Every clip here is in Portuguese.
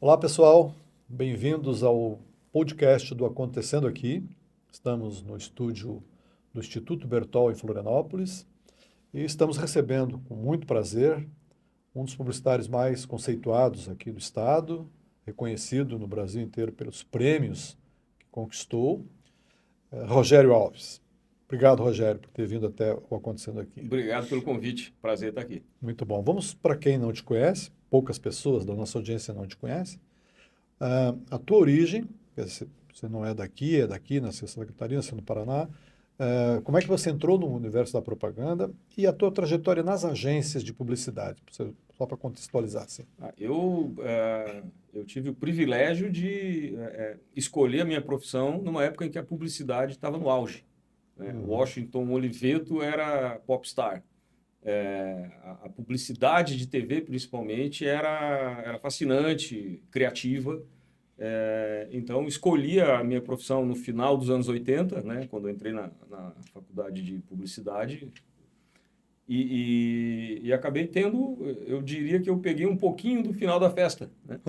Olá, pessoal. Bem-vindos ao podcast do Acontecendo Aqui. Estamos no estúdio do Instituto Bertol, em Florianópolis, e estamos recebendo, com muito prazer, um dos publicitários mais conceituados aqui do estado, reconhecido no Brasil inteiro pelos prêmios que conquistou, Rogério Alves. Obrigado, Rogério, por ter vindo até o Acontecendo Aqui. Obrigado pelo convite. Prazer estar aqui. Muito bom. Vamos para quem não te conhece, poucas pessoas da nossa audiência não te conhecem. A tua origem, você não é daqui, nasceu em Santa Catarina, nasceu no Paraná. Como é que você entrou no universo da propaganda e a tua trajetória nas agências de publicidade? Só para contextualizar, assim. Eu tive o privilégio de escolher a minha profissão numa época em que a publicidade estava no auge. Né? O Washington Oliveto era popstar. A publicidade de TV, principalmente, era fascinante, criativa. Então, escolhi a minha profissão no final dos anos 80, né, quando eu entrei na faculdade de publicidade. E acabei tendo, eu diria que eu peguei um pouquinho do final da festa, né?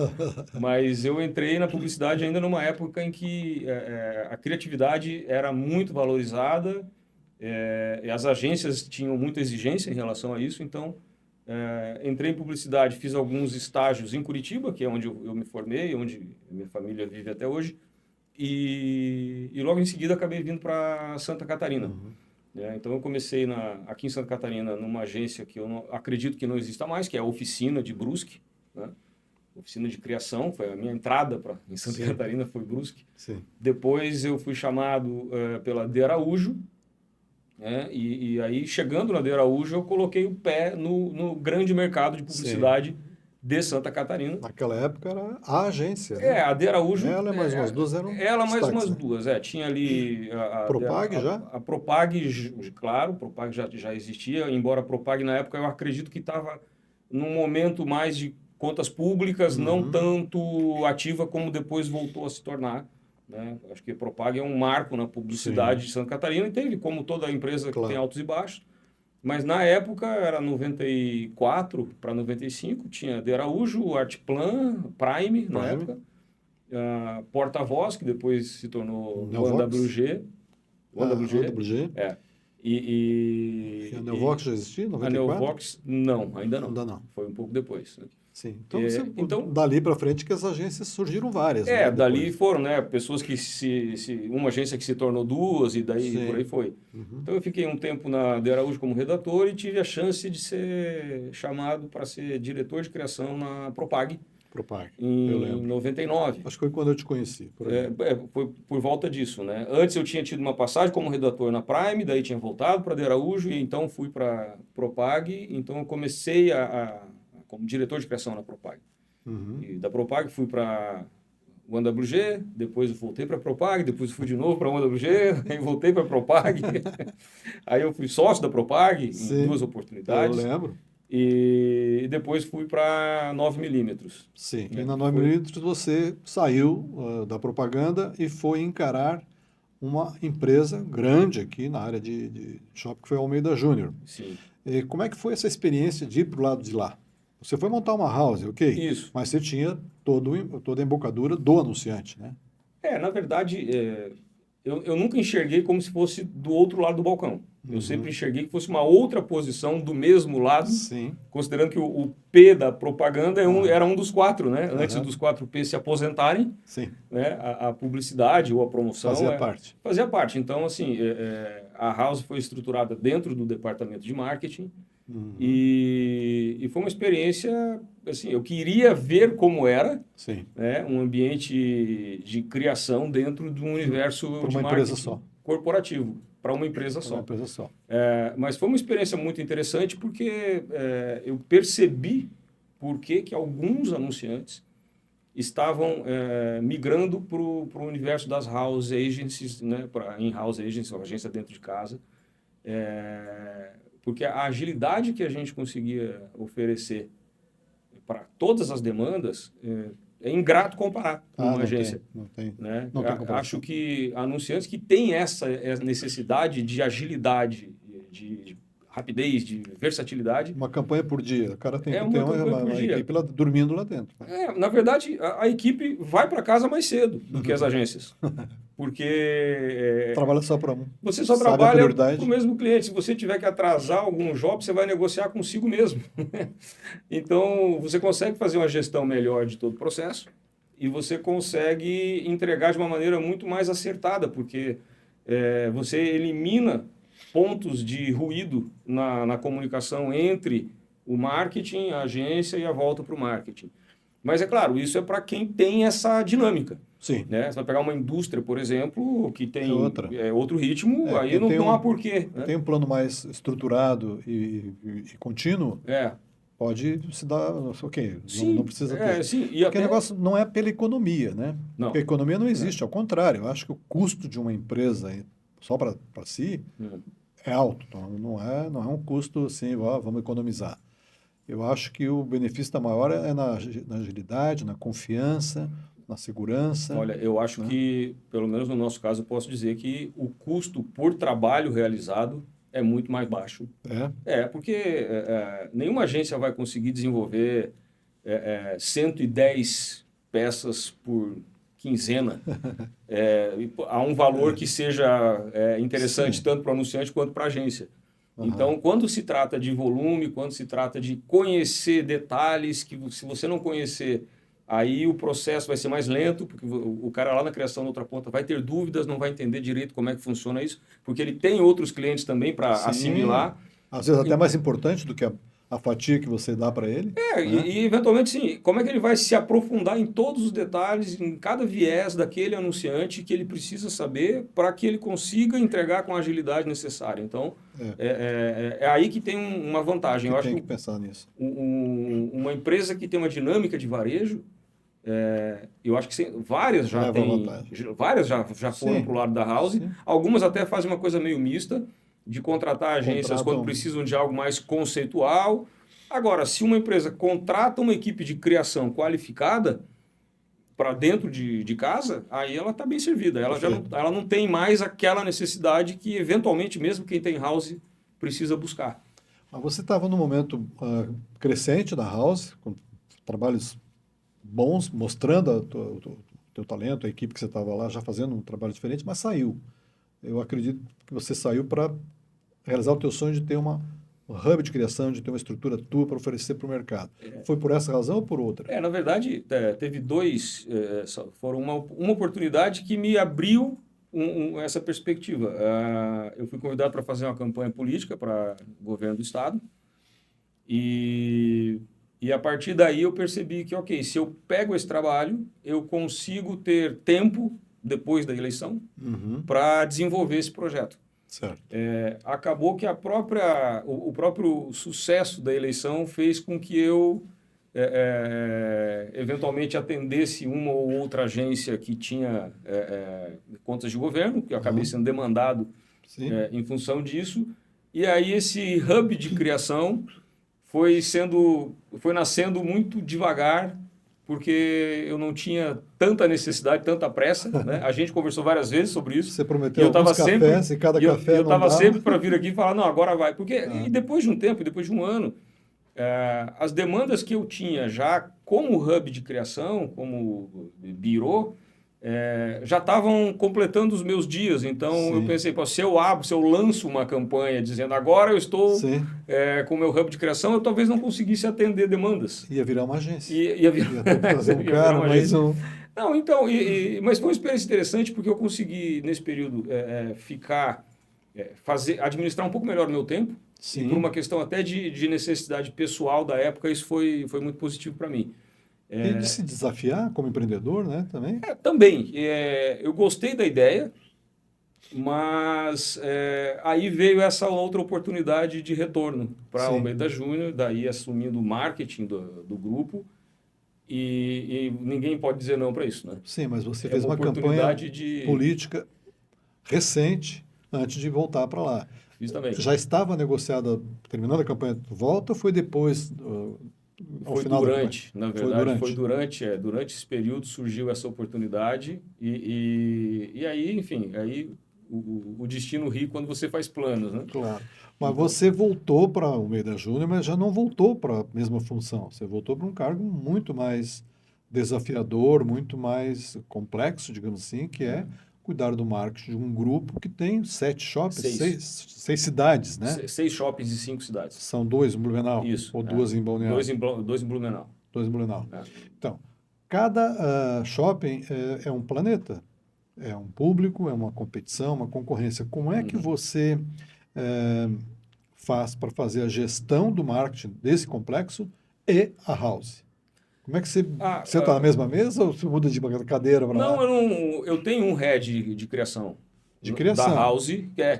Mas eu entrei na publicidade ainda numa época em que a criatividade era muito valorizada, e as agências tinham muita exigência em relação a isso. Então, entrei em publicidade, fiz alguns estágios em Curitiba, que é onde eu me formei, onde minha família vive até hoje, e logo em seguida acabei vindo para Santa Catarina. Então, eu comecei aqui em Santa Catarina numa agência que eu acredito que não exista mais, que é a Oficina de Brusque, né? Oficina de criação, foi a minha entrada em Santa Catarina, foi Brusque. Sim. Depois eu fui chamado pela De Araújo, né? E aí, chegando na De Araújo, eu coloquei o pé no grande mercado de publicidade de Santa Catarina. Naquela época era a agência, né? A De Araújo... Ela e mais umas duas eram Ela mais destaques, umas né? duas, tinha ali... Propag já? A Propag, claro, a Propag já existia, embora a Propag na época eu acredito que estava num momento mais de contas públicas, não tanto ativa como depois voltou a se tornar, né? Acho que a Propag é um marco na publicidade de Santa Catarina, e teve, como toda empresa que tem altos e baixos. Mas na época era 94 para 95, tinha De Araújo, Artplan, Prime na época, Porta-Voz, que depois se tornou OneWG. OneWG. E a Neovox já existia, 94? A Neovox, não, ainda não. Ainda não. Foi um pouco depois. Sim. Então, dali para frente que as agências surgiram várias. Dali foram, né? Pessoas que uma agência que se tornou duas e daí por aí foi. Então eu fiquei um tempo na De Araújo como redator e tive a chance de ser chamado para ser diretor de criação na Propag. Eu lembro. Em 99. Acho que foi quando eu te conheci. Foi por volta disso, né? Antes eu tinha tido uma passagem como redator na Prime, daí tinha voltado para De Araújo e então fui para Propag. Então eu comecei como diretor de criação na Propag. E da Propag fui para OneWG, depois eu voltei para Propag, depois fui de novo para OneWG, aí voltei para Propag. Aí eu fui sócio da Propag em duas oportunidades. Eu lembro. E depois fui para 9mm. Sim, e na 9mm você saiu da propaganda e foi encarar uma empresa grande aqui na área de shopping, que foi a Almeida Júnior. Sim. E como é que foi essa experiência de ir para o lado de lá? Você foi montar uma house, ok? Isso. Mas você tinha toda a embocadura do anunciante, né? Na verdade, eu nunca enxerguei como se fosse do outro lado do balcão. Eu sempre enxerguei que fosse uma outra posição do mesmo lado, considerando que o P da propaganda era um dos quatro, né? Antes dos 4 P se aposentarem, né? A publicidade ou a promoção... Fazia parte. Então, assim, a House foi estruturada dentro do departamento de marketing e foi uma experiência... Assim, eu queria ver como era, né? Um ambiente de criação dentro de um universo de marketing corporativo. Para uma empresa só. Mas foi uma experiência muito interessante porque eu percebi por que alguns anunciantes estavam migrando para o universo das house agencies, né, para in-house agencies, ou agência dentro de casa, porque a agilidade que a gente conseguia oferecer para todas as demandas é ingrato comparar com uma agência. Não tem Acho que anunciantes que têm essa necessidade de agilidade, de rapidez, de versatilidade. Uma campanha por dia. O cara tem que ter uma dia. equipe dormindo lá dentro. Na verdade, a equipe vai para casa mais cedo do que as agências. Porque... trabalha só para um. Você só trabalha para o mesmo cliente. Se você tiver que atrasar algum job, você vai negociar consigo mesmo. Então, você consegue fazer uma gestão melhor de todo o processo e você consegue entregar de uma maneira muito mais acertada, porque você elimina pontos de ruído na comunicação entre o marketing, a agência e a volta para o marketing. Mas, é claro, isso é para quem tem essa dinâmica. Sim. Né? Você vai pegar uma indústria, por exemplo, que tem outro ritmo, aí não há porquê. Né? Tem um plano mais estruturado e contínuo, pode se dar... Ok, sim, não precisa ter. Sim. Porque o negócio não é pela economia, né? Não. Porque a economia não existe, ao contrário. Eu acho que o custo de uma empresa só para si é alto. Então, não é um custo assim, vamos economizar. Eu acho que o benefício maior é na agilidade, na confiança, na segurança. Olha, eu acho que, pelo menos no nosso caso, eu posso dizer que o custo por trabalho realizado é muito mais baixo. Porque nenhuma agência vai conseguir desenvolver 110 peças por quinzena a um valor que seja interessante tanto para o anunciante quanto para a agência. Então, quando se trata de volume, quando se trata de conhecer detalhes que se você não conhecer, aí o processo vai ser mais lento, porque o cara lá na criação da outra ponta vai ter dúvidas, não vai entender direito como é que funciona isso, porque ele tem outros clientes também para assimilar. Às vezes até mais importante do que a fatia que você dá para ele. E eventualmente sim, como é que ele vai se aprofundar em todos os detalhes, em cada viés daquele anunciante que ele precisa saber para que ele consiga entregar com a agilidade necessária. Então, é aí que tem uma vantagem. Eu acho que pensar nisso. Uma empresa que tem uma dinâmica de varejo, eu acho que várias já têm, várias já foram para o lado da house, algumas até fazem uma coisa meio mista, de contratar agências quando precisam de algo mais conceitual. Agora, se uma empresa contrata uma equipe de criação qualificada para dentro de casa, aí ela está bem servida. Ela não tem mais aquela necessidade que, eventualmente, mesmo quem tem house precisa buscar. Mas você estava num momento crescente da house, com trabalhos bons, mostrando o teu talento, a equipe que você estava lá já fazendo um trabalho diferente, mas saiu. Eu acredito que você saiu para realizar o teu sonho de ter um hub de criação, de ter uma estrutura tua para oferecer para o mercado. Foi por essa razão ou por outra? Na verdade, teve foram uma oportunidade que me abriu essa perspectiva. Eu fui convidado para fazer uma campanha política para o governo do estado e a partir daí eu percebi que, ok, se eu pego esse trabalho, eu consigo ter tempo depois da eleição para desenvolver esse projeto. Certo. Acabou que o próprio sucesso da eleição fez com que eu eventualmente atendesse uma ou outra agência que tinha contas de governo, que eu acabei sendo demandado em função disso. E aí esse hub de criação foi nascendo muito devagar, porque eu não tinha tanta necessidade, tanta pressa, né? A gente conversou várias vezes sobre isso. Você prometeu alguns cafés e cada café eu estava sempre para vir aqui e falar, não, agora vai. Porque e depois de um tempo, depois de um ano, as demandas que eu tinha já como hub de criação, como birô, já estavam completando os meus dias. Então, eu pensei, se eu lanço uma campanha dizendo agora eu estou com o meu hub de criação, eu talvez não conseguisse atender demandas. Ia virar uma agência. Ia ter que fazer um cara, mais um... Não, então, mas foi uma experiência interessante porque eu consegui, nesse período, administrar um pouco melhor o meu tempo. E por uma questão até de necessidade pessoal da época, isso foi muito positivo para mim. E de se desafiar como empreendedor, né? Também? Também. Eu gostei da ideia, mas aí veio essa outra oportunidade de retorno para a Almeida Júnior, daí assumindo o marketing do grupo, e ninguém pode dizer não para isso, né? Sim, mas você fez uma campanha política recente antes de voltar para lá. Fiz também. Já estava negociada, terminando a campanha, volta ou foi depois... Foi durante, na verdade, foi durante esse período surgiu essa oportunidade e aí, enfim, aí o destino ri quando você faz planos, né? Claro. Mas você voltou para o Almeida Júnior, mas já não voltou para a mesma função. Você voltou para um cargo muito mais desafiador, muito mais complexo, digamos assim, que é cuidar do marketing de um grupo que tem 7 shoppings, seis cidades, né? 6 shoppings e 5 cidades. São 2 em Blumenau? Isso. Ou 2 em Balneário? 2 em Blumenau. 2 em Blumenau. Então, cada shopping é um planeta. É um público, é uma competição, uma concorrência. Como é que você faz para fazer a gestão do marketing desse complexo e a house? Como é que você está na mesma mesa ou você muda de cadeira para lá? Não, eu tenho um head de criação. De criação. Da house,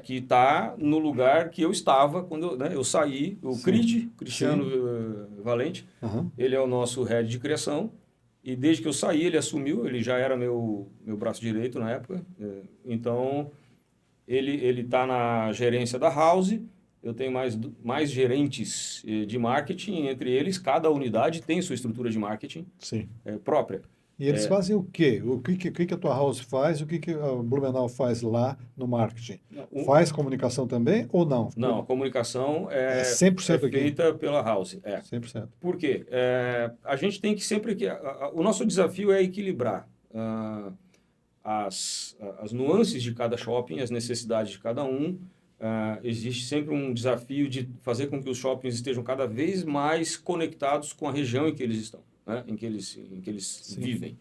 que está no lugar que eu estava quando eu saí. O Cristiano Valente, ele é o nosso head de criação. E desde que eu saí, ele assumiu, ele já era meu braço direito na época. Então, ele está na gerência da house. Eu tenho mais gerentes de marketing, entre eles, cada unidade tem sua estrutura de marketing própria. E eles fazem o quê? O que a tua house faz? O que a Blumenau faz lá no marketing? Faz comunicação também ou não? Não, a comunicação é 100% feita pela house. 100%. Por quê? A gente tem que sempre... o nosso desafio é equilibrar as nuances de cada shopping, as necessidades de cada um. Existe sempre um desafio de fazer com que os shoppings estejam cada vez mais conectados com a região em que eles estão. Né, em que eles vivem.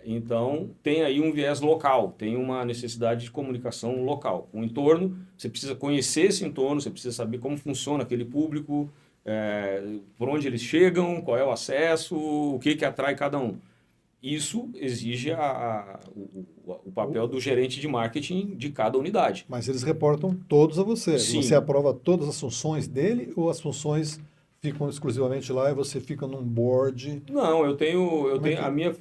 Então, tem aí um viés local, tem uma necessidade de comunicação local. O entorno, você precisa conhecer esse entorno, você precisa saber como funciona aquele público, por onde eles chegam, qual é o acesso, o que atrai cada um. Isso exige o papel do gerente de marketing de cada unidade. Mas eles reportam todos a você. Sim. Você aprova todas as funções dele ou as funções ficam exclusivamente lá e você fica num board? Não, eu tenho a minha,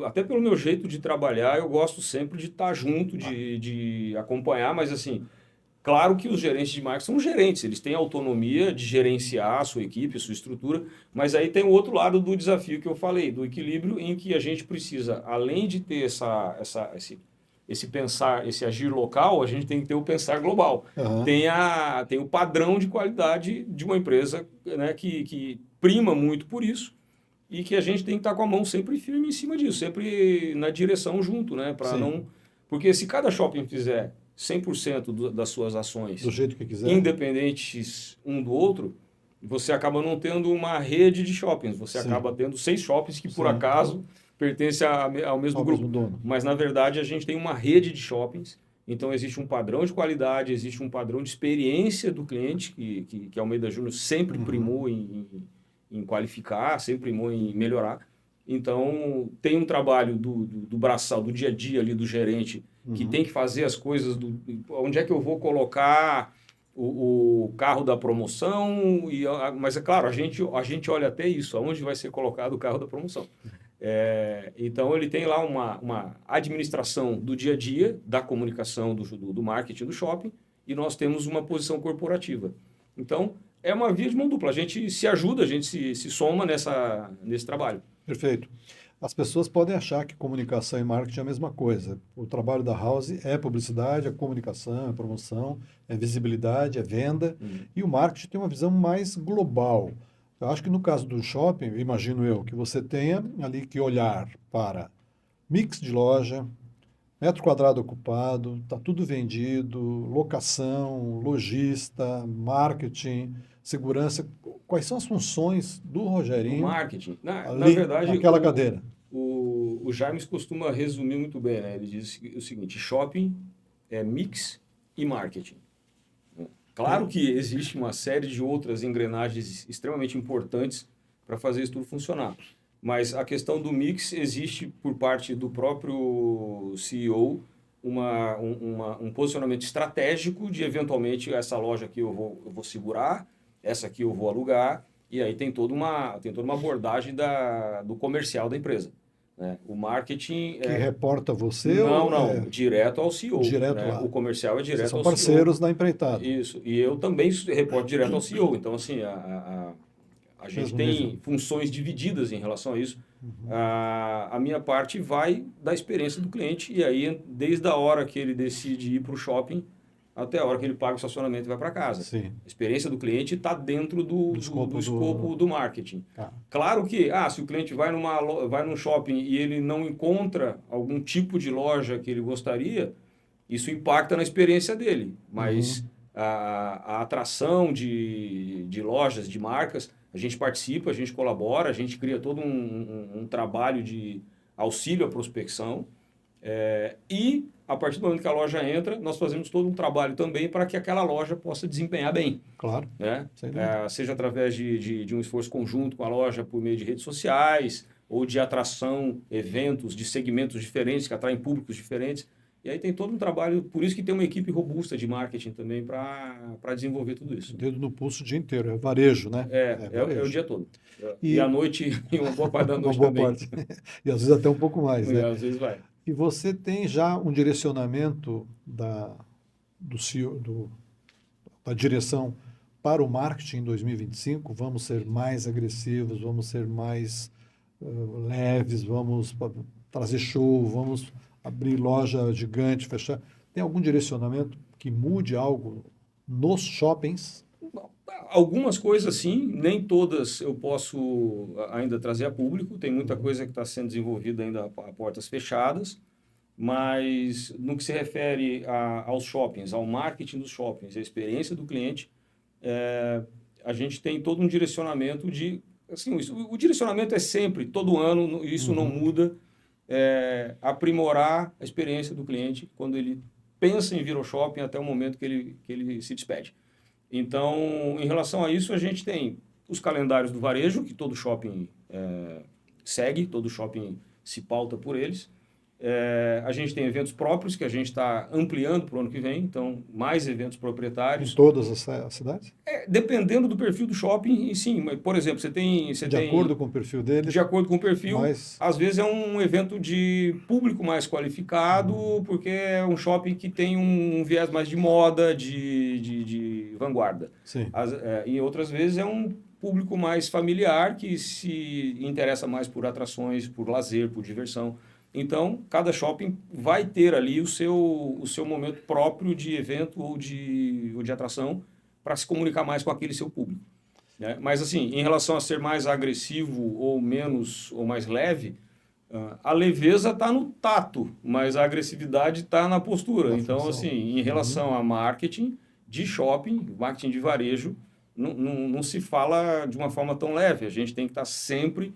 até pelo meu jeito de trabalhar, eu gosto sempre de estar junto, de acompanhar, mas assim, claro que os gerentes de marketing são gerentes, eles têm autonomia de gerenciar a sua equipe, a sua estrutura, mas aí tem o outro lado do desafio que eu falei, do equilíbrio em que a gente precisa, além de ter esse pensar, esse agir local, a gente tem que ter o pensar global. Tem o padrão de qualidade de uma empresa, né, que prima muito por isso e que a gente tem que estar com a mão sempre firme em cima disso, sempre na direção junto, né, para não... Porque se cada shopping fizer 100% das suas ações do jeito que quiser, independentes um do outro, você acaba não tendo uma rede de shoppings, você acaba tendo 6 shoppings que por acaso pertence ao mesmo grupo. Dono. Mas, na verdade, a gente tem uma rede de shoppings, então existe um padrão de qualidade, existe um padrão de experiência do cliente, que a Almeida Júnior sempre primou em qualificar, sempre primou em melhorar. Então, tem um trabalho do braçal, do dia a dia ali do gerente, que tem que fazer as coisas, onde é que eu vou colocar o carro da promoção, mas é claro, a gente olha até isso, aonde vai ser colocado o carro da promoção. Então, ele tem lá uma administração do dia a dia, da comunicação, do marketing do shopping, e nós temos uma posição corporativa. Então, é uma via de mão dupla. A gente se ajuda, a gente se soma nesse trabalho. Perfeito. As pessoas podem achar que comunicação e marketing é a mesma coisa. O trabalho da House é publicidade, é comunicação, é promoção, é visibilidade, é venda. E o marketing tem uma visão mais global. Eu acho que no caso do shopping, imagino eu, que você tenha ali que olhar para mix de loja, metro quadrado ocupado, está tudo vendido, locação, lojista, marketing, segurança. Quais são as funções do Rogerinho? O marketing. Na verdade, naquela cadeira. O James costuma resumir muito bem, né? Ele diz o seguinte: shopping é mix e marketing. Claro que existe uma série de outras engrenagens extremamente importantes para fazer isso tudo funcionar. Mas a questão do mix existe por parte do próprio CEO um posicionamento estratégico de, eventualmente, essa loja aqui eu vou segurar, essa aqui eu vou alugar, e aí tem toda uma abordagem do comercial da empresa. Né? O marketing... Que reporta você? Não, direto ao CEO. Direto né? lá. O comercial é direto ao CEO. São parceiros da empreitada. Isso, e eu também reporto direto ao CEO. Então, assim, A gente tem funções divididas em relação a isso. A minha parte vai da experiência do cliente, e aí desde a hora que ele decide ir para o shopping até a hora que ele paga o estacionamento e vai para casa. Sim. A experiência do cliente está dentro do escopo do marketing. Claro que, se o cliente vai num shopping e ele não encontra algum tipo de loja que ele gostaria, isso impacta na experiência dele. Mas a atração de lojas, de marcas, a gente participa, a gente colabora, a gente cria todo um trabalho de auxílio à prospecção. E, a partir do momento que a loja entra, nós fazemos todo um trabalho também para que aquela loja possa desempenhar bem. Claro. Né? Seja através de um esforço conjunto com a loja por meio de redes sociais, ou de atração, eventos de segmentos diferentes, que atraem públicos diferentes. E aí tem todo um trabalho, por isso que tem uma equipe robusta de marketing também para desenvolver tudo isso. Dedo no pulso o dia inteiro, é varejo, né? É o dia todo. E à noite, e uma boa parte da noite também. E às vezes até um pouco mais, né? Às vezes vai. E você tem já um direcionamento da direção para o marketing em 2025? Vamos ser mais agressivos, vamos ser mais leves, vamos trazer show, vamos abrir loja gigante, fechar. Tem algum direcionamento que mude algo nos shoppings? Algumas coisas sim, nem todas eu posso ainda trazer a público, tem muita coisa que está sendo desenvolvida ainda a portas fechadas, mas no que se refere aos shoppings, ao marketing dos shoppings, a experiência do cliente, a gente tem todo um direcionamento de... Assim, o direcionamento é sempre, todo ano, isso não muda, aprimorar a experiência do cliente quando ele pensa em vir ao shopping até o momento que ele se despede. Então, em relação a isso, a gente tem os calendários do varejo, que todo shopping segue, todo shopping se pauta por eles. A gente tem eventos próprios, que a gente está ampliando para o ano que vem, então, mais eventos proprietários. Em todas as cidades? Dependendo do perfil do shopping, sim. Mas, por exemplo, você tem... De acordo com o perfil dele? De acordo com o perfil. Mas... Às vezes é um evento de público mais qualificado, porque é um shopping que tem um viés mais de moda, de vanguarda. Sim. E outras vezes é um público mais familiar, que se interessa mais por atrações, por lazer, por diversão. Então, cada shopping vai ter ali o seu momento próprio de evento ou de atração para se comunicar mais com aquele seu público. Né? Mas, assim, em relação a ser mais agressivo ou menos ou mais leve, a leveza está no tato, mas a agressividade está na postura. Então, assim, em relação a marketing de shopping, marketing de varejo, não se fala de uma forma tão leve. A gente tem que estar sempre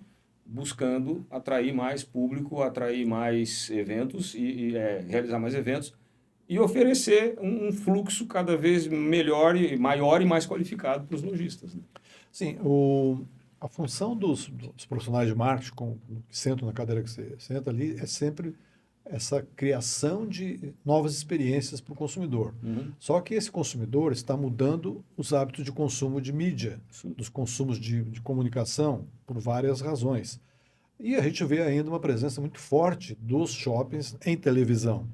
buscando atrair mais público, atrair mais eventos e realizar mais eventos e oferecer um fluxo cada vez melhor e maior e mais qualificado para os lojistas. Né? Sim, a função dos profissionais de marketing que sentam na cadeira que você senta ali é sempre essa criação de novas experiências para o consumidor. Só que esse consumidor está mudando os hábitos de consumo de mídia, dos consumos de comunicação, por várias razões. E a gente vê ainda uma presença muito forte dos shoppings em televisão.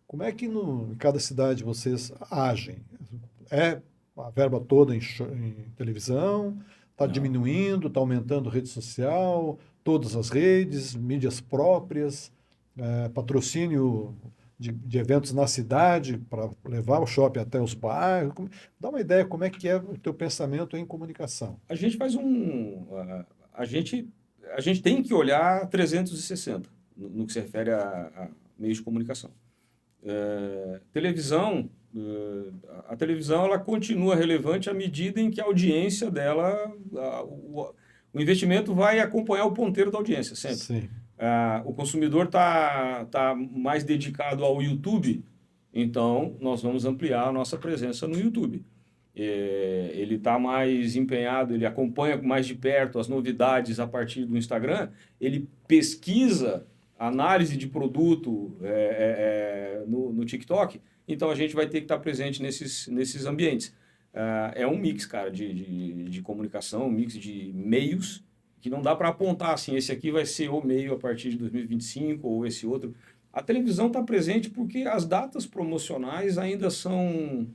Como é que em cada cidade vocês agem? É a verba toda em televisão? Está diminuindo? Está aumentando rede social? Todas as redes? Mídias próprias? Patrocínio de eventos na cidade para levar o shopping até os bairros? Dá uma ideia como é que é o teu pensamento em comunicação. A gente faz a gente tem que olhar 360 no que se refere a meios de comunicação. A televisão ela continua relevante à medida em que a audiência dela, o investimento vai acompanhar o ponteiro da audiência sempre. Sim. O consumidor tá mais dedicado ao YouTube, então nós vamos ampliar a nossa presença no YouTube. Ele está mais empenhado, ele acompanha mais de perto as novidades a partir do Instagram, ele pesquisa análise de produto no TikTok, então a gente vai ter que estar presente nesses ambientes. É um mix, cara, de comunicação, um mix de meios, que não dá para apontar assim, esse aqui vai ser o meio a partir de 2025 ou esse outro. A televisão está presente porque as datas promocionais ainda são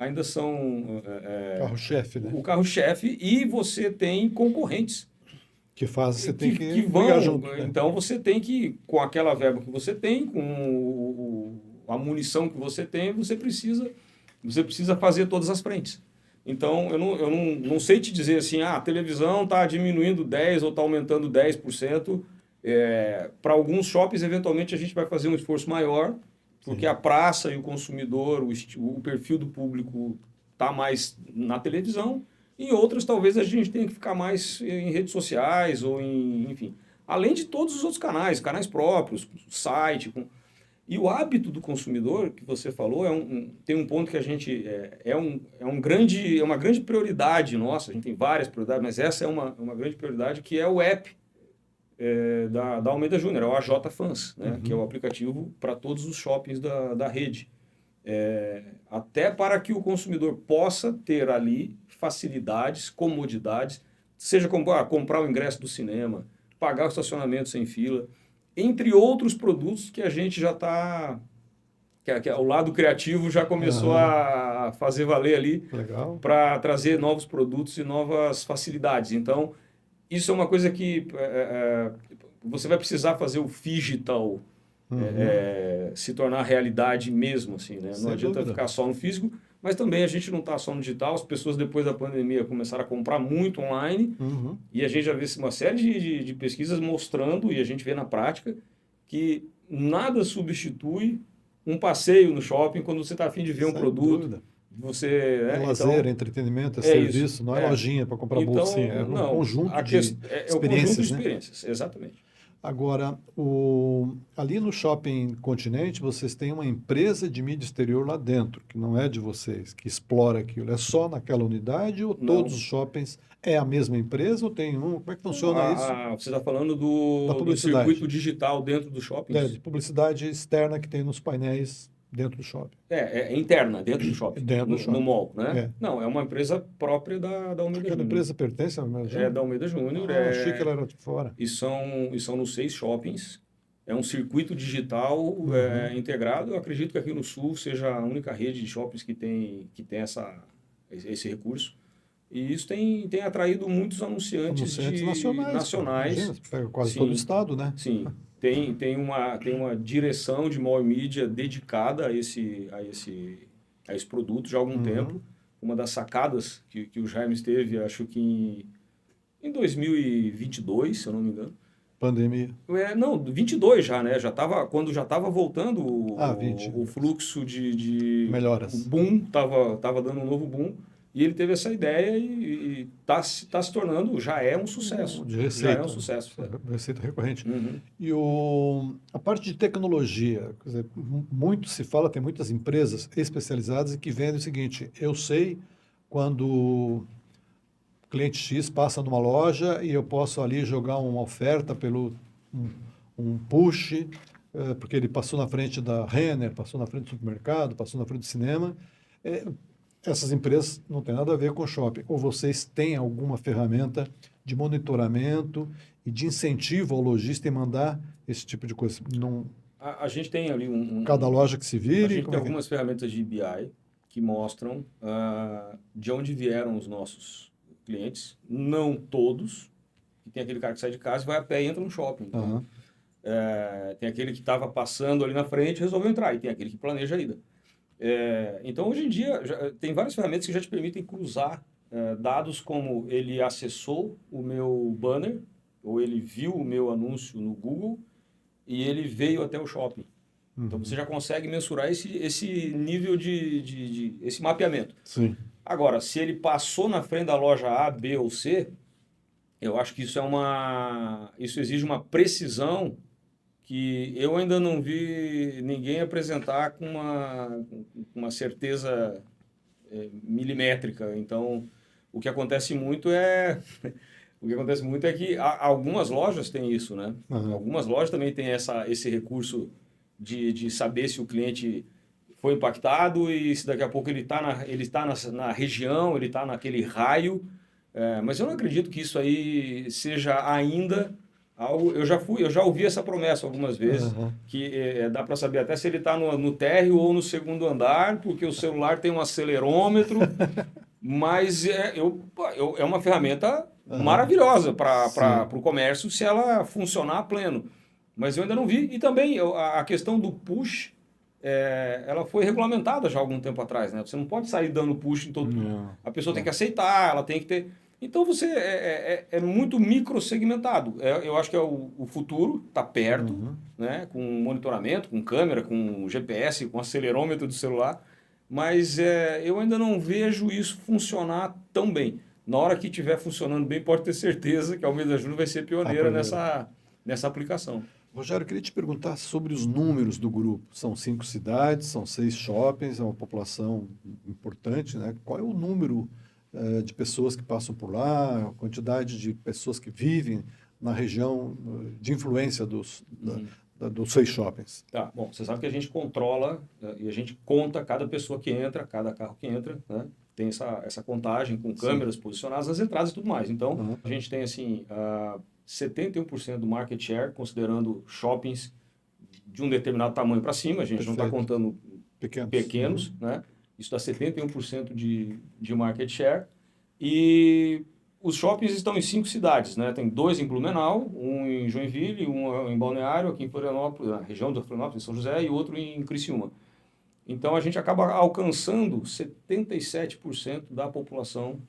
ainda são carro-chefe, né? o carro-chefe, e você tem concorrentes. Que faz, você tem que vão brigar junto. Né? Então você tem que, com aquela verba que você tem, com a munição que você tem, você precisa fazer todas as frentes. Então, eu não sei te dizer assim, a televisão está diminuindo 10% ou está aumentando 10%. Para alguns shoppings, eventualmente, a gente vai fazer um esforço maior, porque a praça e o consumidor, o perfil do público está mais na televisão. Em outras, talvez a gente tenha que ficar mais em redes sociais ou enfim. Além de todos os outros canais próprios, site. E o hábito do consumidor, que você falou, tem um ponto que a gente... É uma grande prioridade nossa. A gente tem várias prioridades, mas essa é uma grande prioridade, que é o app da Almeida Júnior, é o AJ Fans, né? Que é o aplicativo para todos os shoppings da rede. Até para que o consumidor possa ter ali facilidades, comodidades, seja comprar o ingresso do cinema, pagar o estacionamento sem fila, entre outros produtos que a gente já está... Que o lado criativo já começou a fazer valer ali para trazer novos produtos e novas facilidades. Então, isso é uma coisa que você vai precisar fazer o phygital se tornar realidade mesmo, assim, né? Não adianta ficar só no físico, mas também a gente não está só no digital. As pessoas, depois da pandemia, começaram a comprar muito online, e a gente já vê uma série de pesquisas mostrando, e a gente vê na prática, que nada substitui um passeio no shopping quando você está a fim de ver um produto. Dúvida. É lazer, entretenimento, serviço, isso, não é lojinha para comprar bolsinha, é um conjunto de experiências. É o conjunto de experiências, exatamente. Agora, ali no Shopping Continente, vocês têm uma empresa de mídia exterior lá dentro, que não é de vocês, que explora aquilo. É só naquela unidade ou todos os shoppings é a mesma empresa ou tem um? Como é que funciona isso? Você está falando do circuito digital dentro do shopping? De publicidade externa que tem nos painéis dentro do shopping. É interna, dentro do shopping. Dentro do shopping. No mall, né? Não, é uma empresa própria da Almeida Júnior. Aquela empresa pertence à Almeida Júnior? É da Almeida Júnior. Achei que ela era de fora. E são nos 6 shoppings. É um circuito digital integrado. Eu acredito que aqui no Sul seja a única rede de shoppings que tem esse recurso. E isso tem atraído muitos anunciantes nacionais. Imagina, você pega quase todo o estado, né? Sim. Tem uma direção de mall e mídia dedicada a esse produto já há algum tempo. Uma das sacadas que o Jaime teve, acho que em 2022, se eu não me engano. Pandemia. Não, 22 já, né? Quando já estava voltando o fluxo de melhoras. O boom, estava dando um novo boom. E ele teve essa ideia e está se tornando, já é um sucesso. De receita. Já é um sucesso. Receita recorrente. E a parte de tecnologia, quer dizer, muito se fala, tem muitas empresas especializadas que vendem o seguinte: eu sei quando o cliente X passa numa loja e eu posso ali jogar uma oferta pelo um push, porque ele passou na frente da Renner, passou na frente do supermercado, passou na frente do cinema. Essas empresas não têm nada a ver com shopping. Ou vocês têm alguma ferramenta de monitoramento e de incentivo ao lojista em mandar esse tipo de coisa? Não... A gente tem ali cada loja que se vire? A gente tem algumas ferramentas de BI que mostram de onde vieram os nossos clientes. Não todos. Tem aquele cara que sai de casa e vai a pé e entra no shopping. Então, tem aquele que estava passando ali na frente e resolveu entrar. E tem aquele que planeja a ida. Então, hoje em dia, tem várias ferramentas que já te permitem cruzar dados como ele acessou o meu banner, ou ele viu o meu anúncio no Google, e ele veio até o shopping. Então, você já consegue mensurar esse nível esse mapeamento. Sim. Agora, se ele passou na frente da loja A, B ou C, eu acho que isso exige uma precisão que eu ainda não vi ninguém apresentar com uma certeza milimétrica. Então, o que acontece muito é que algumas lojas têm isso, né? Algumas lojas também têm esse recurso de saber se o cliente foi impactado e se daqui a pouco ele está na região, ele está naquele raio. Mas eu não acredito que isso aí seja ainda Eu já ouvi essa promessa algumas vezes, que dá para saber até se ele está no térreo ou no segundo andar, porque o celular tem um acelerômetro, mas é uma ferramenta maravilhosa para o comércio se ela funcionar a pleno. Mas eu ainda não vi. E também a questão do push, ela foi regulamentada já há algum tempo atrás, né? Você não pode sair dando push em todo mundo. A pessoa tem que aceitar, ela tem que ter... Então você é muito microsegmentado. Eu acho que é o futuro, está perto, né? Com monitoramento, com câmera, com GPS, com acelerômetro do celular, mas eu ainda não vejo isso funcionar tão bem. Na hora que estiver funcionando bem, pode ter certeza que a Almeida Júnior vai ser pioneira nessa aplicação. Rogério, eu queria te perguntar sobre os números do grupo. São 5 cidades, são 6 shoppings, é uma população importante, né? Qual é o número de pessoas que passam por lá, a quantidade de pessoas que vivem na região de influência dos 6 shoppings? Tá, bom, você sabe que a gente controla e a gente conta cada pessoa que entra, cada carro que entra, né? Tem essa contagem com câmeras posicionadas nas entradas e tudo mais. Então, a gente tem assim 71% do market share, considerando shoppings de um determinado tamanho para cima. A gente não está contando pequenos, né? Isso dá 71% de market share. E os shoppings estão em 5 cidades, né? Tem 2 em Blumenau, um em Joinville, um em Balneário, aqui em Florianópolis, na região de Florianópolis, em São José, e outro em Criciúma. Então, a gente acaba alcançando 77% da população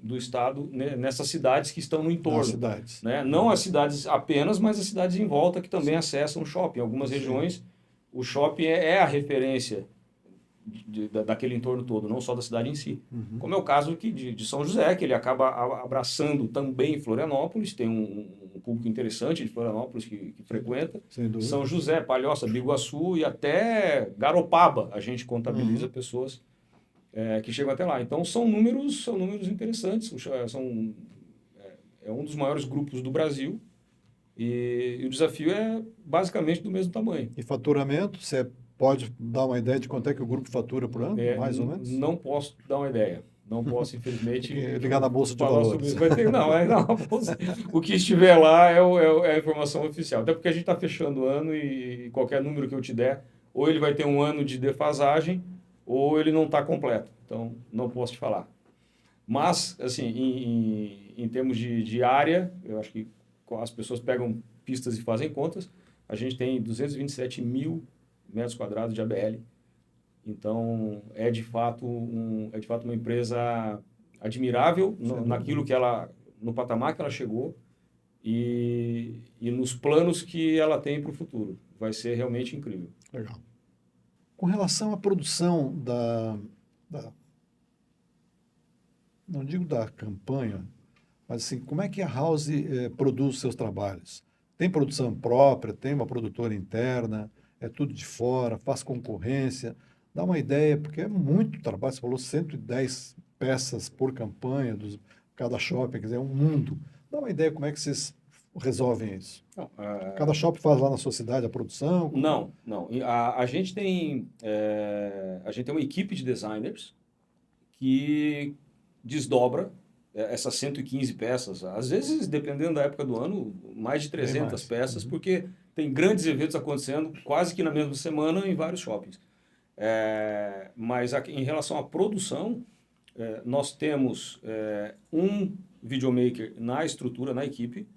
do estado, né, nessas cidades que estão no entorno. As cidades. Né? Não as cidades apenas, mas as cidades em volta que também acessam o shopping. Em algumas regiões, o shopping é a referência daquele entorno todo, não só da cidade em si. Como é o caso aqui de São José, que ele acaba abraçando também Florianópolis, tem um público interessante de Florianópolis que frequenta. São José, Palhoça, Biguaçu e até Garopaba a gente contabiliza pessoas que chegam até lá. Então são números interessantes, é um dos maiores grupos do Brasil e o desafio é basicamente do mesmo tamanho. E faturamento, você pode dar uma ideia de quanto é que o grupo fatura por ano, mais ou menos? Não posso dar uma ideia. Não posso, infelizmente... ligar na Bolsa de Valores. O que estiver lá é a informação oficial. Até porque a gente está fechando o ano e qualquer número que eu te der, ou ele vai ter um ano de defasagem, ou ele não está completo. Então, não posso te falar. Mas, assim, em termos de área, eu acho que as pessoas pegam pistas e fazem contas, a gente tem 227 mil metros quadrados de ABL. Então, é de fato uma empresa admirável naquilo que no patamar que ela chegou e nos planos que ela tem para o futuro. Vai ser realmente incrível. Legal. Com relação à produção não digo da campanha, mas assim, como é que a House produz seus trabalhos? Tem produção própria, tem uma produtora interna, é tudo de fora, faz concorrência? Dá uma ideia, porque é muito trabalho. Você falou 110 peças por campanha, cada shopping, quer dizer, é um mundo. Dá uma ideia como é que vocês resolvem isso? Não, cada shopping faz lá na sua cidade a produção? Não. A gente tem uma equipe de designers que desdobra essas 115 peças. Às vezes, dependendo da época do ano, mais de 300 peças, porque tem grandes eventos acontecendo quase que na mesma semana em vários shoppings. Mas em relação à produção, nós temos um videomaker na estrutura, na equipe,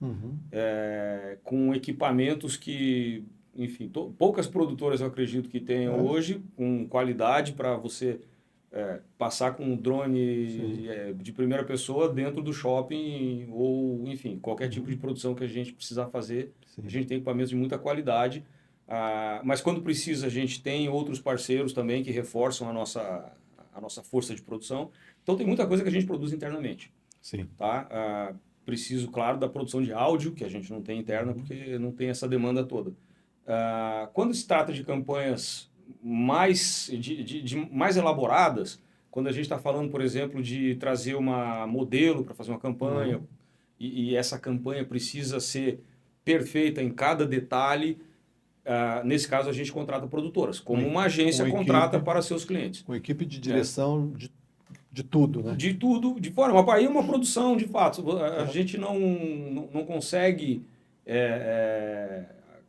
com equipamentos que, enfim, poucas produtoras eu acredito que tenham hoje, com qualidade para você passar com um drone de primeira pessoa dentro do shopping ou, enfim, qualquer tipo de produção que a gente precisar fazer. A gente tem equipamentos de muita qualidade, mas quando precisa a gente tem outros parceiros também que reforçam a nossa força de produção. Então tem muita coisa que a gente produz internamente. Sim. Tá? Preciso, claro, da produção de áudio, que a gente não tem interna porque não tem essa demanda toda. Quando se trata de campanhas mais elaboradas, quando a gente está falando, por exemplo, de trazer uma modelo para fazer uma campanha e essa campanha precisa ser perfeita em cada detalhe, nesse caso a gente contrata produtoras, como uma agência contrata para seus clientes. Com equipe de direção de tudo, né? De tudo, de forma. Aí é uma produção, de fato. A gente não consegue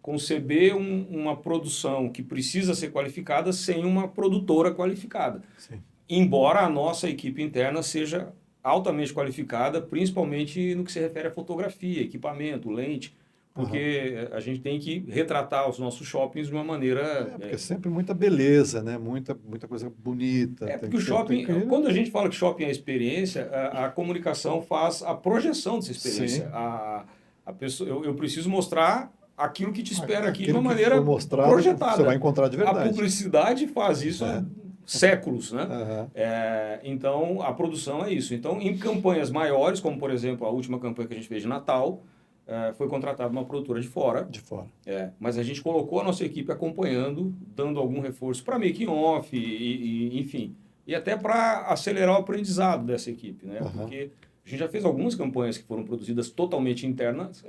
conceber uma produção que precisa ser qualificada sem uma produtora qualificada. Sim. Embora a nossa equipe interna seja altamente qualificada, principalmente no que se refere à fotografia, equipamento, lente, porque a gente tem que retratar os nossos shoppings de uma maneira... Porque é sempre muita beleza, né? Muita coisa bonita. Porque o shopping, quando a gente fala que shopping é experiência, a comunicação faz a projeção dessa experiência. A pessoa, eu preciso mostrar aquilo que te espera aqui de uma maneira projetada. Você vai encontrar de verdade. A publicidade faz isso há séculos, né? Então, a produção é isso. Então, em campanhas maiores, como por exemplo a última campanha que a gente fez de Natal, foi contratada uma produtora de fora. De fora. Mas a gente colocou a nossa equipe acompanhando, dando algum reforço para making off, enfim. E até para acelerar o aprendizado dessa equipe, né? Porque a gente já fez algumas campanhas que foram produzidas totalmente internas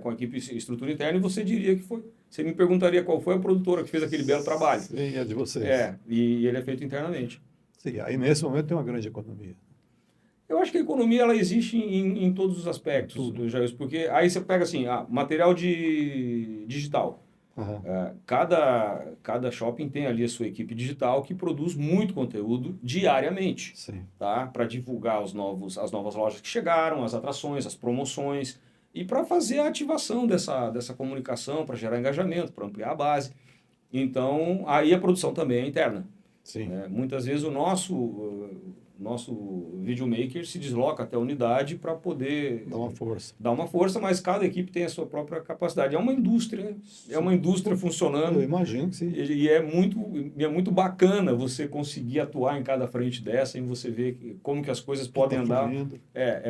com a equipe estrutura interna, e você diria que foi. Você me perguntaria qual foi a produtora que fez aquele belo trabalho. Sim, é de vocês. E ele é feito internamente. Sim, aí nesse momento tem uma grande economia. Eu acho que a economia ela existe em todos os aspectos, Jair, porque aí você pega assim, material digital. Cada shopping tem ali a sua equipe digital que produz muito conteúdo diariamente, tá? Para divulgar as novas lojas que chegaram, as atrações, as promoções, e para fazer a ativação dessa comunicação, para gerar engajamento, para ampliar a base. Então, aí a produção também é interna. Muitas vezes o nosso videomaker se desloca até a unidade para poder dar uma força, mas cada equipe tem a sua própria capacidade. É uma indústria, funcionando. Eu imagino que sim. E é muito bacana você conseguir atuar em cada frente dessa e você ver como que as coisas podem andar.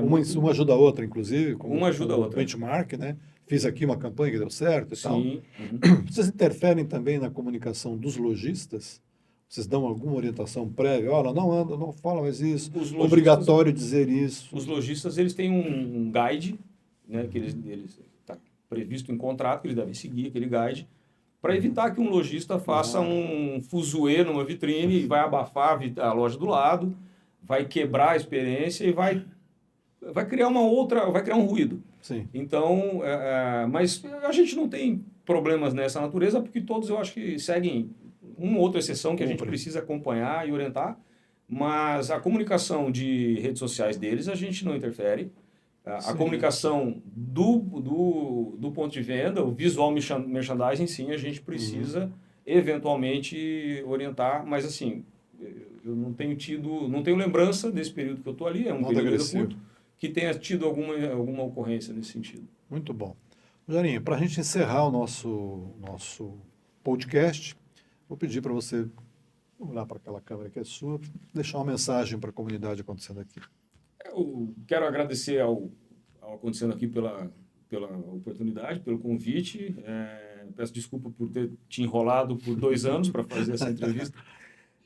Uma ajuda a outra, inclusive. Uma ajuda a outra. Benchmark, né? Fiz aqui uma campanha que deu certo e tal. Sim. Vocês interferem também na comunicação dos lojistas? Vocês dão alguma orientação prévia? Olha, não fala mais isso. Obrigatório dizer isso. Os lojistas, eles têm um guide, né, que eles está previsto em contrato, que eles devem seguir aquele guide, para evitar que um lojista faça um fuzuê numa vitrine e vai abafar a loja do lado, vai quebrar a experiência e vai criar vai criar um ruído. Sim. Então, mas a gente não tem problemas nessa natureza, porque todos eu acho que seguem uma outra exceção que a gente precisa acompanhar e orientar, mas a comunicação de redes sociais deles a gente não interfere. A comunicação do ponto de venda, o visual merchandising, sim, a gente precisa eventualmente orientar, mas assim, eu não tenho lembrança desse período que eu estou ali, é um período curto, que tenha tido alguma ocorrência nesse sentido. Muito bom. Jarinho, para a gente encerrar o nosso podcast, vou pedir para você olhar para aquela câmera que é sua, deixar uma mensagem para a comunidade acontecendo aqui. Eu quero agradecer ao Acontecendo Aqui pela oportunidade, pelo convite. Peço desculpa por ter te enrolado por 2 anos para fazer essa entrevista.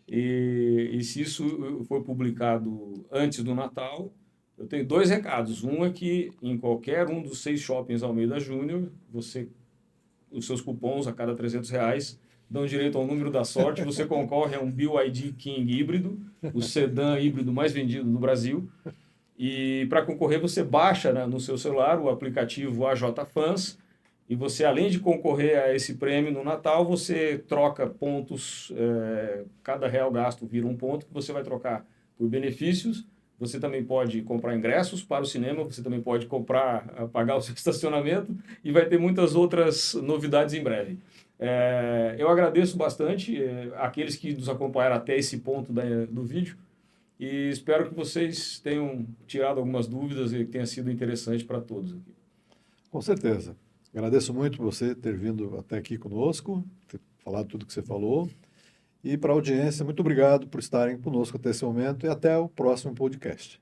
E se isso for publicado antes do Natal, eu tenho 2 recados. Um é que em qualquer um dos 6 shoppings Almeida Júnior, os seus cupons a cada R$300 dão direito ao número da sorte. Você concorre a um BYD King híbrido, o sedã híbrido mais vendido no Brasil. E para concorrer, você baixa, né, no seu celular o aplicativo AJ Fans, e você, além de concorrer a esse prêmio no Natal, você troca pontos, cada real gasto vira um ponto que você vai trocar por benefícios. Você também pode comprar ingressos para o cinema, você também pode pagar o seu estacionamento, e vai ter muitas outras novidades em breve. Eu agradeço bastante aqueles que nos acompanharam até esse ponto do vídeo, e espero que vocês tenham tirado algumas dúvidas e que tenha sido interessante para todos aqui. Com certeza. Agradeço muito por você ter vindo até aqui conosco, ter falado tudo que você falou. E para a audiência, muito obrigado por estarem conosco até esse momento e até o próximo podcast.